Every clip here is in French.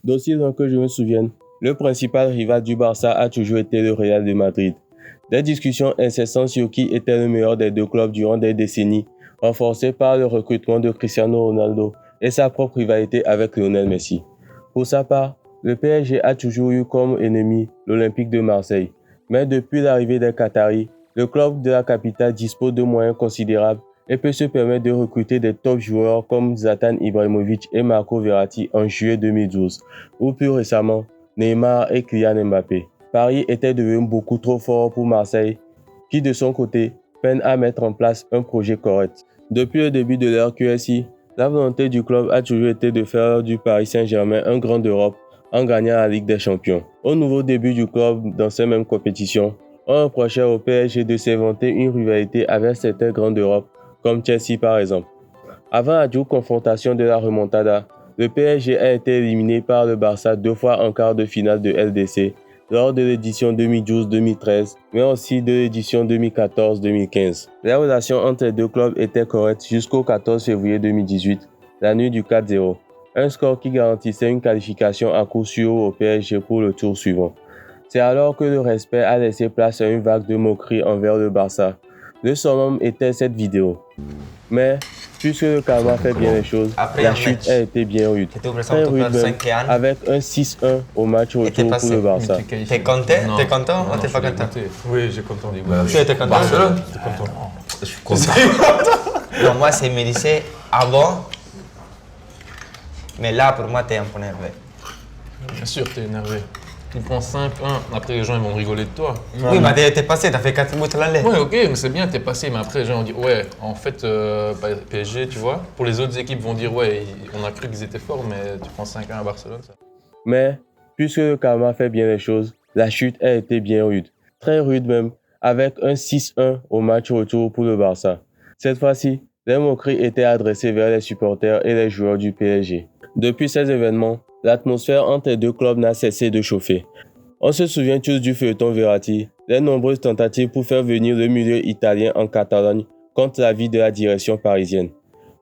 D'aussi loin que je me souvienne, le principal rival du Barça a toujours été le Real de Madrid. Des discussions incessantes sur qui était le meilleur des deux clubs durant des décennies, renforcées par le recrutement de Cristiano Ronaldo et sa propre rivalité avec Lionel Messi. Pour sa part, le PSG a toujours eu comme ennemi l'Olympique de Marseille. Mais depuis l'arrivée des Qataris, le club de la capitale dispose de moyens considérables et peut se permettre de recruter des top joueurs comme Zlatan Ibrahimovic et Marco Verratti en juillet 2012, ou plus récemment, Neymar et Kylian Mbappé. Paris était devenu beaucoup trop fort pour Marseille, qui de son côté peine à mettre en place un projet correct. Depuis le début de l'ère QSI, la volonté du club a toujours été de faire du Paris Saint-Germain un grand d'Europe en gagnant la Ligue des Champions. Au nouveau début du club dans ces mêmes compétitions, on reprochait au PSG de s'inventer une rivalité avec certains grands d'Europe, comme Chelsea par exemple. Avant la dure confrontation de la remontada, le PSG a été éliminé par le Barça 2 fois en quart de finale de LDC, lors de l'édition 2012-2013, mais aussi de l'édition 2014-2015. Les relations entre les deux clubs étaient correctes jusqu'au 14 février 2018, la nuit du 4-0, un score qui garantissait une qualification à coup sûr au PSG pour le tour suivant. C'est alors que le respect a laissé place à une vague de moqueries envers le Barça. Le summum était cette vidéo. Mais, puisque le karma fait bien les choses, la chute a été bien rude. Très rude même, avec un 6-1 au match retour pour le Barça. T'es content? T'es content ou t'es pas content? Oui, j'ai content. Tu étais content? Barcelone? T'es content? Je suis content. Non, moi, c'est Mélissé avant. Mais là, pour moi, t'es un peu énervé. Bien sûr, t'es énervé. Tu prends 5-1, après les gens ils vont rigoler de toi. Oui, mais t'es passé, t'as fait 4 buts à l'aller. Ouais, ok, mais c'est bien, t'es passé, mais après les gens vont dire, ouais, en fait, PSG, tu vois, pour les autres équipes vont dire, ouais, on a cru qu'ils étaient forts, mais tu prends 5-1 à Barcelone, ça. Mais, puisque le karma fait bien les choses, la chute a été bien rude. Très rude même, avec un 6-1 au match retour pour le Barça. Cette fois-ci, les moqueries étaient adressées vers les supporters et les joueurs du PSG. Depuis ces événements, l'atmosphère entre les deux clubs n'a cessé de chauffer. On se souvient tous du feuilleton Verratti, les nombreuses tentatives pour faire venir le milieu italien en Catalogne contre l'avis de la direction parisienne.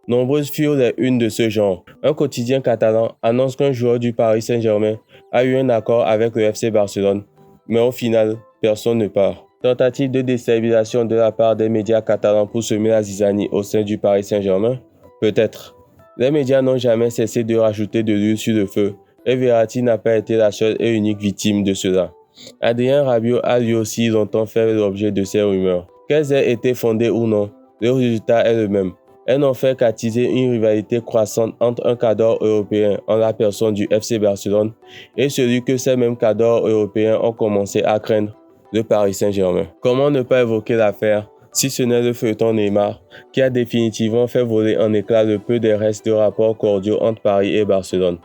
Nombreuses furent les unes de ce genre. Un quotidien catalan annonce qu'un joueur du Paris Saint-Germain a eu un accord avec le FC Barcelone, mais au final, personne ne part. Tentative de déstabilisation de la part des médias catalans pour semer la zizanie au sein du Paris Saint-Germain? Peut-être. Les médias n'ont jamais cessé de rajouter de l'huile sur le feu, et Verratti n'a pas été la seule et unique victime de cela. Adrien Rabiot a lui aussi longtemps fait l'objet de ces rumeurs. Qu'elles aient été fondées ou non, le résultat est le même. Elles n'ont fait qu'attiser une rivalité croissante entre un cadre européen en la personne du FC Barcelone et celui que ces mêmes cadres européens ont commencé à craindre, le Paris Saint-Germain. Comment ne pas évoquer l'affaire, si ce n'est le feuilleton Neymar, qui a définitivement fait voler en éclats le peu des restes de rapports cordiaux entre Paris et Barcelone.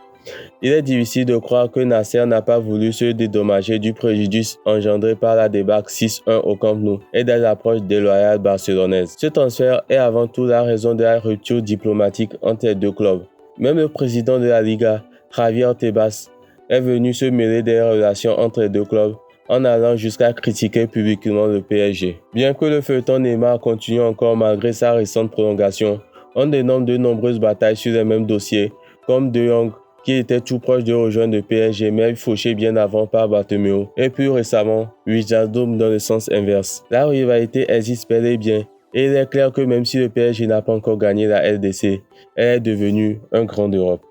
Il est difficile de croire que Nasser n'a pas voulu se dédommager du préjudice engendré par la débâcle 6-1 au Camp Nou et des approches déloyales barcelonaises. Ce transfert est avant tout la raison de la rupture diplomatique entre les deux clubs. Même le président de la Liga, Javier Tebas, est venu se mêler des relations entre les deux clubs en allant jusqu'à critiquer publiquement le PSG. Bien que le feuilleton Neymar continue encore malgré sa récente prolongation, on dénombre de nombreuses batailles sur les mêmes dossiers, comme De Jong, qui était tout proche de rejoindre le PSG mais fauché bien avant par Bartomeu, et plus récemment, Wijnaldum dans le sens inverse. La rivalité existe bel et bien, et il est clair que même si le PSG n'a pas encore gagné la LDC, elle est devenue un grand d'Europe.